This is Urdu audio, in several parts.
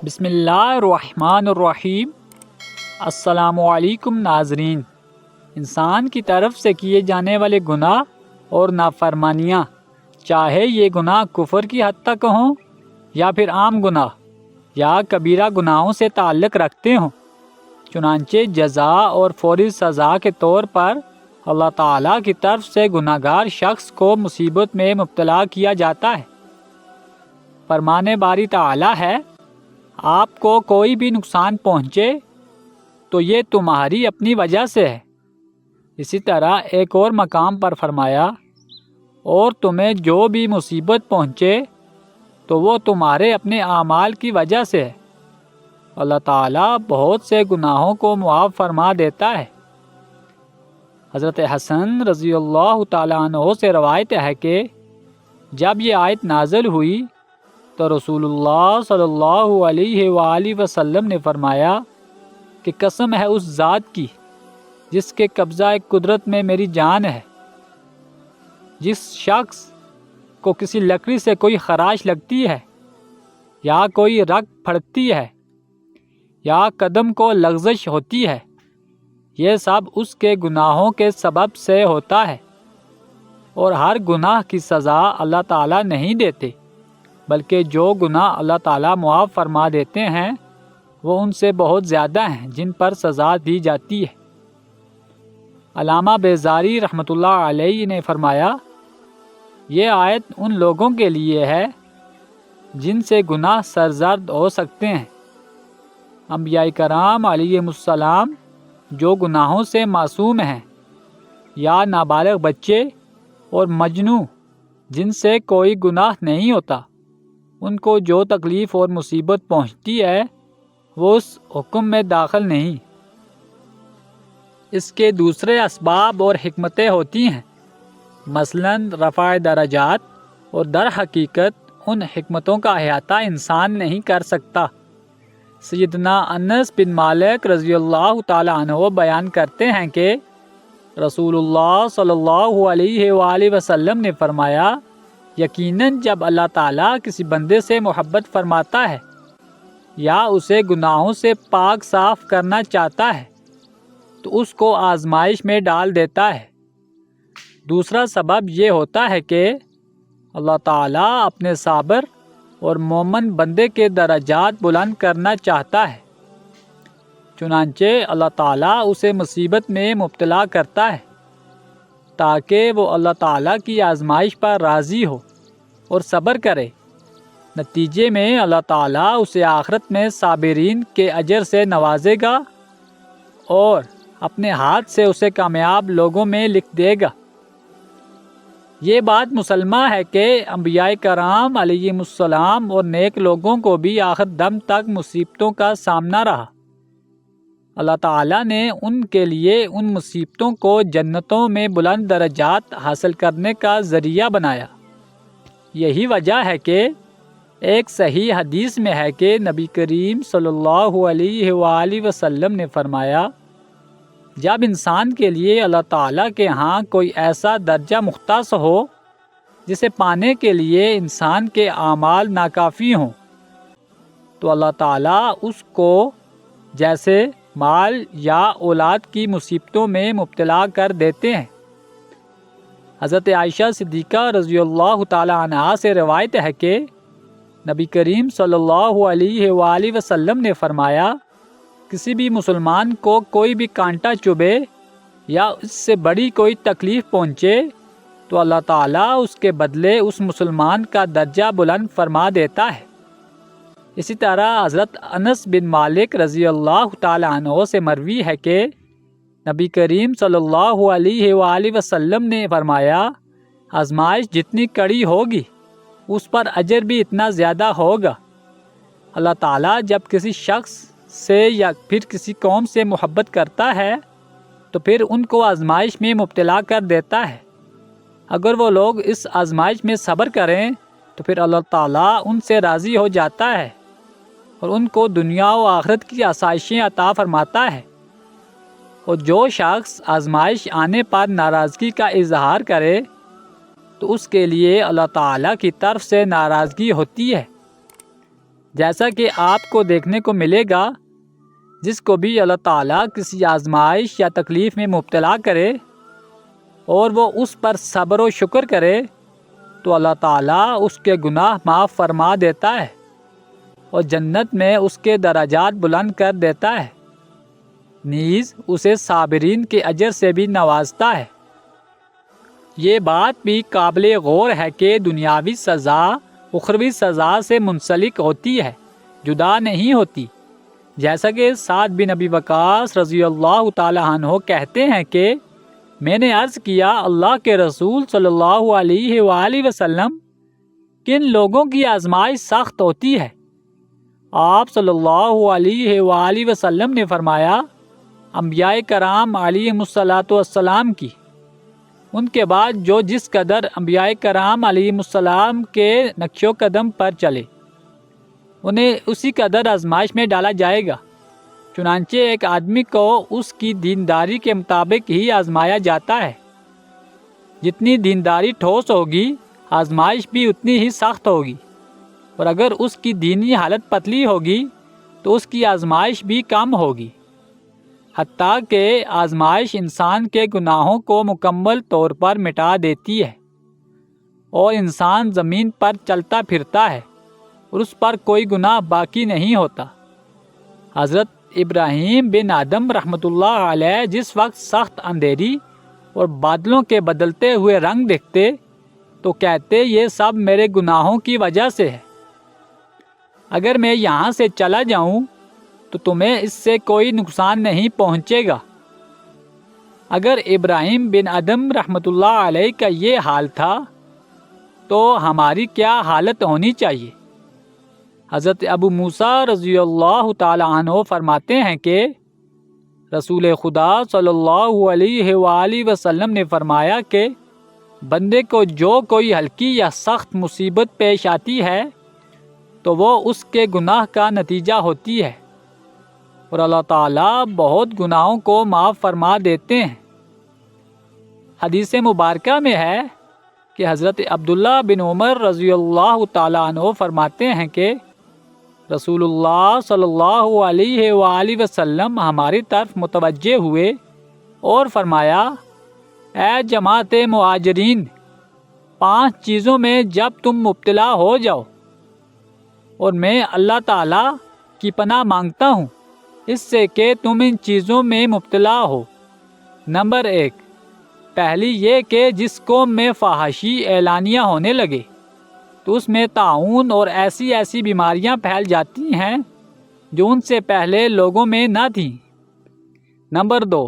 بسم اللہ الرحمن الرحیم۔ السلام علیکم ناظرین۔ انسان کی طرف سے کیے جانے والے گناہ اور نافرمانیاں، چاہے یہ گناہ کفر کی حد تک ہوں یا پھر عام گناہ یا کبیرہ گناہوں سے تعلق رکھتے ہوں، چنانچہ جزا اور فوری سزا کے طور پر اللہ تعالیٰ کی طرف سے گناہ گار شخص کو مصیبت میں مبتلا کیا جاتا ہے۔ فرمان باری تعالیٰ ہے، آپ کو کوئی بھی نقصان پہنچے تو یہ تمہاری اپنی وجہ سے ہے۔ اسی طرح ایک اور مقام پر فرمایا، اور تمہیں جو بھی مصیبت پہنچے تو وہ تمہارے اپنے اعمال کی وجہ سے ہے۔ اللہ تعالیٰ بہت سے گناہوں کو معاف فرما دیتا ہے۔ حضرت حسن رضی اللہ تعالیٰ عنہ سے روایت ہے کہ جب یہ آیت نازل ہوئی تو رسول اللہ صلی اللہ علیہ وآلہ وسلم نے فرمایا کہ قسم ہے اس ذات کی جس کے قبضہ قدرت میں میری جان ہے، جس شخص کو کسی لکڑی سے کوئی خراش لگتی ہے یا کوئی رگ پھڑکتی ہے یا قدم کو لغزش ہوتی ہے، یہ سب اس کے گناہوں کے سبب سے ہوتا ہے، اور ہر گناہ کی سزا اللہ تعالیٰ نہیں دیتے، بلکہ جو گناہ اللہ تعالیٰ معاف فرما دیتے ہیں وہ ان سے بہت زیادہ ہیں جن پر سزا دی جاتی ہے۔ علامہ بیزاری رحمۃ اللہ علیہ نے فرمایا، یہ آیت ان لوگوں کے لیے ہے جن سے گناہ سرزد ہو سکتے ہیں۔ انبیاء کرام علیہم السلام جو گناہوں سے معصوم ہیں، یا نابالغ بچے اور مجنون جن سے کوئی گناہ نہیں ہوتا، ان کو جو تکلیف اور مصیبت پہنچتی ہے وہ اس حکم میں داخل نہیں۔ اس کے دوسرے اسباب اور حکمتیں ہوتی ہیں، مثلاً رفع درجات، اور در حقیقت ان حکمتوں کا احاطہ انسان نہیں کر سکتا۔ سیدنا انس بن مالک رضی اللہ تعالیٰ عنہ بیان کرتے ہیں کہ رسول اللہ صلی اللہ علیہ وآلہ وسلم نے فرمایا، یقیناً جب اللہ تعالیٰ کسی بندے سے محبت فرماتا ہے یا اسے گناہوں سے پاک صاف کرنا چاہتا ہے تو اس کو آزمائش میں ڈال دیتا ہے۔ دوسرا سبب یہ ہوتا ہے کہ اللہ تعالیٰ اپنے صابر اور مومن بندے کے درجات بلند کرنا چاہتا ہے، چنانچہ اللہ تعالیٰ اسے مصیبت میں مبتلا کرتا ہے تاکہ وہ اللہ تعالیٰ کی آزمائش پر راضی ہو اور صبر کرے۔ نتیجے میں اللہ تعالیٰ اسے آخرت میں صابرین کے اجر سے نوازے گا اور اپنے ہاتھ سے اسے کامیاب لوگوں میں لکھ دے گا۔ یہ بات مسلمہ ہے کہ انبیاء کرام علیہم السلام اور نیک لوگوں کو بھی آخر دم تک مصیبتوں کا سامنا رہا۔ اللہ تعالیٰ نے ان کے لیے ان مصیبتوں کو جنتوں میں بلند درجات حاصل کرنے کا ذریعہ بنایا۔ یہی وجہ ہے کہ ایک صحیح حدیث میں ہے کہ نبی کریم صلی اللہ علیہ وآلہ وسلم نے فرمایا، جب انسان کے لیے اللہ تعالیٰ کے ہاں کوئی ایسا درجہ مختص ہو جسے پانے کے لیے انسان کے اعمال ناکافی ہوں، تو اللہ تعالیٰ اس کو جیسے مال یا اولاد کی مصیبتوں میں مبتلا کر دیتے ہیں۔ حضرت عائشہ صدیقہ رضی اللہ تعالی عنہا سے روایت ہے کہ نبی کریم صلی اللہ علیہ وآلہ وسلم نے فرمایا، کسی بھی مسلمان کو کوئی بھی کانٹا چبھے یا اس سے بڑی کوئی تکلیف پہنچے تو اللہ تعالیٰ اس کے بدلے اس مسلمان کا درجہ بلند فرما دیتا ہے۔ اسی طرح حضرت انس بن مالک رضی اللہ تعالی عنہ سے مروی ہے کہ نبی کریم صلی اللہ علیہ وآلہ وسلم نے فرمایا، آزمائش جتنی کڑی ہوگی اس پر اجر بھی اتنا زیادہ ہوگا۔ اللہ تعالیٰ جب کسی شخص سے یا پھر کسی قوم سے محبت کرتا ہے تو پھر ان کو آزمائش میں مبتلا کر دیتا ہے۔ اگر وہ لوگ اس آزمائش میں صبر کریں تو پھر اللہ تعالیٰ ان سے راضی ہو جاتا ہے اور ان کو دنیا و آخرت کی آسائشیں عطا فرماتا ہے۔ اور جو شخص آزمائش آنے پر ناراضگی کا اظہار کرے تو اس کے لیے اللہ تعالیٰ کی طرف سے ناراضگی ہوتی ہے۔ جیسا کہ آپ کو دیکھنے کو ملے گا جس کو بھی اللہ تعالیٰ کسی آزمائش یا تکلیف میں مبتلا کرے اور وہ اس پر صبر و شکر کرے تو اللہ تعالیٰ اس کے گناہ معاف فرما دیتا ہے اور جنت میں اس کے درجات بلند کر دیتا ہے، نیز اسے صابرین کے اجر سے بھی نوازتا ہے۔ یہ بات بھی قابل غور ہے کہ دنیاوی سزا اخروی سزا سے منسلک ہوتی ہے، جدا نہیں ہوتی، جیسا کہ سعد بن ابی وقاص رضی اللہ تعالی عنہ کہتے ہیں کہ میں نے عرض کیا، اللہ کے رسول صلی اللہ علیہ وآلہ وسلم، کن لوگوں کی آزمائش سخت ہوتی ہے؟ آپ صلی اللہ علیہ وآلہ وسلم نے فرمایا، انبیاء کرام علیہم السلام کی۔ ان کے بعد جو جس قدر انبیاء کرام علیہم السلام کے نقش و قدم پر چلے انہیں اسی قدر آزمائش میں ڈالا جائے گا۔ چنانچہ ایک آدمی کو اس کی دینداری کے مطابق ہی آزمایا جاتا ہے، جتنی دینداری ٹھوس ہوگی آزمائش بھی اتنی ہی سخت ہوگی، اور اگر اس کی دینی حالت پتلی ہوگی تو اس کی آزمائش بھی کم ہوگی، حتیٰ کہ آزمائش انسان کے گناہوں کو مکمل طور پر مٹا دیتی ہے اور انسان زمین پر چلتا پھرتا ہے اور اس پر کوئی گناہ باقی نہیں ہوتا۔ حضرت ابراہیم بن آدم رحمۃ اللہ علیہ جس وقت سخت اندھیری اور بادلوں کے بدلتے ہوئے رنگ دیکھتے تو کہتے، یہ سب میرے گناہوں کی وجہ سے ہے، اگر میں یہاں سے چلا جاؤں تو تمہیں اس سے کوئی نقصان نہیں پہنچے گا۔ اگر ابراہیم بن آدم رحمۃ اللہ علیہ کا یہ حال تھا تو ہماری کیا حالت ہونی چاہیے؟ حضرت ابو موسیٰ رضی اللہ تعالی عنہ فرماتے ہیں کہ رسول خدا صلی اللہ علیہ وآلہ وسلم نے فرمایا کہ بندے کو جو کوئی ہلکی یا سخت مصیبت پیش آتی ہے تو وہ اس کے گناہ کا نتیجہ ہوتی ہے، اور اللہ تعالیٰ بہت گناہوں کو معاف فرما دیتے ہیں۔ حدیث مبارکہ میں ہے کہ حضرت عبداللہ بن عمر رضی اللہ تعالیٰ عنہ فرماتے ہیں کہ رسول اللہ صلی اللہ علیہ وآلہ وسلم ہماری طرف متوجہ ہوئے اور فرمایا، اے جماعت مہاجرین، 5 چیزوں میں جب تم مبتلا ہو جاؤ اور میں اللہ تعالیٰ کی پناہ مانگتا ہوں اس سے کہ تم ان چیزوں میں مبتلا ہو۔ نمبر 1، پہلی یہ کہ جس قوم میں فحاشی اعلانیہ ہونے لگے تو اس میں طاعون اور ایسی بیماریاں پھیل جاتی ہیں جو ان سے پہلے لوگوں میں نہ تھیں۔ نمبر 2،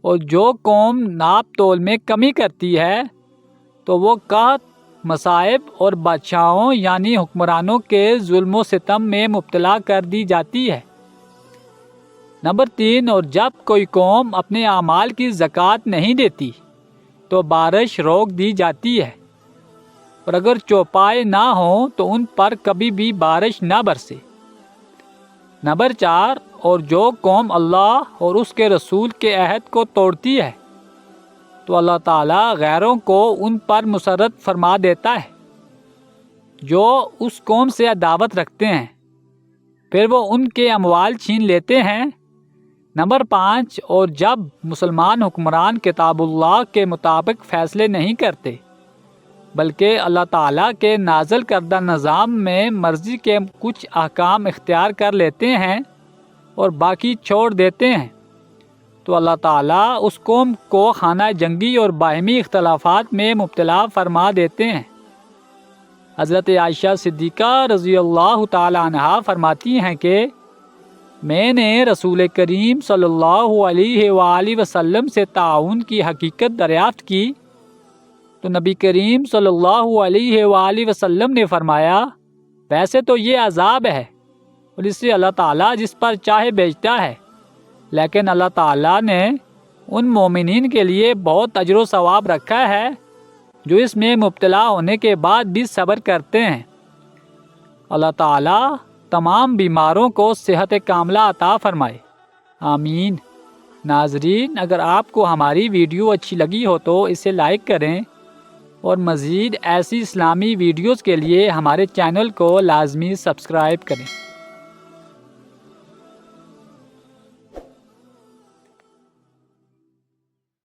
اور جو قوم ناپ تول میں کمی کرتی ہے تو وہ قحط، مصائب اور بادشاہوں یعنی حکمرانوں کے ظلم و ستم میں مبتلا کر دی جاتی ہے۔ نمبر 3، اور جب کوئی قوم اپنے اعمال کی زکوٰۃ نہیں دیتی تو بارش روک دی جاتی ہے، اور اگر چوپائے نہ ہوں تو ان پر کبھی بھی بارش نہ برسے۔ نمبر 4، اور جو قوم اللہ اور اس کے رسول کے عہد کو توڑتی ہے تو اللہ تعالیٰ غیروں کو ان پر مسرت فرما دیتا ہے جو اس قوم سے عداوت رکھتے ہیں، پھر وہ ان کے اموال چھین لیتے ہیں۔ نمبر 5، اور جب مسلمان حکمران کتاب اللہ کے مطابق فیصلے نہیں کرتے بلکہ اللہ تعالیٰ کے نازل کردہ نظام میں مرضی کے کچھ احکام اختیار کر لیتے ہیں اور باقی چھوڑ دیتے ہیں تو اللہ تعالیٰ اس قوم کو خانہ جنگی اور باہمی اختلافات میں مبتلا فرما دیتے ہیں۔ حضرت عائشہ صدیقہ رضی اللہ تعالی عنہا فرماتی ہیں کہ میں نے رسول کریم صلی اللہ علیہ وآلہ وسلم سے طاعون کی حقیقت دریافت کی تو نبی کریم صلی اللہ علیہ وآلہ وسلم نے فرمایا، ویسے تو یہ عذاب ہے اور اسے اللہ تعالیٰ جس پر چاہے بھیجتا ہے، لیکن اللہ تعالیٰ نے ان مومنین کے لیے بہت اجر و ثواب رکھا ہے جو اس میں مبتلا ہونے کے بعد بھی صبر کرتے ہیں۔ اللہ تعالیٰ تمام بیماروں کو صحت کاملہ عطا فرمائے، آمین۔ ناظرین، اگر آپ کو ہماری ویڈیو اچھی لگی ہو تو اسے لائک کریں اور مزید ایسی اسلامی ویڈیوز کے لیے ہمارے چینل کو لازمی سبسکرائب کریں۔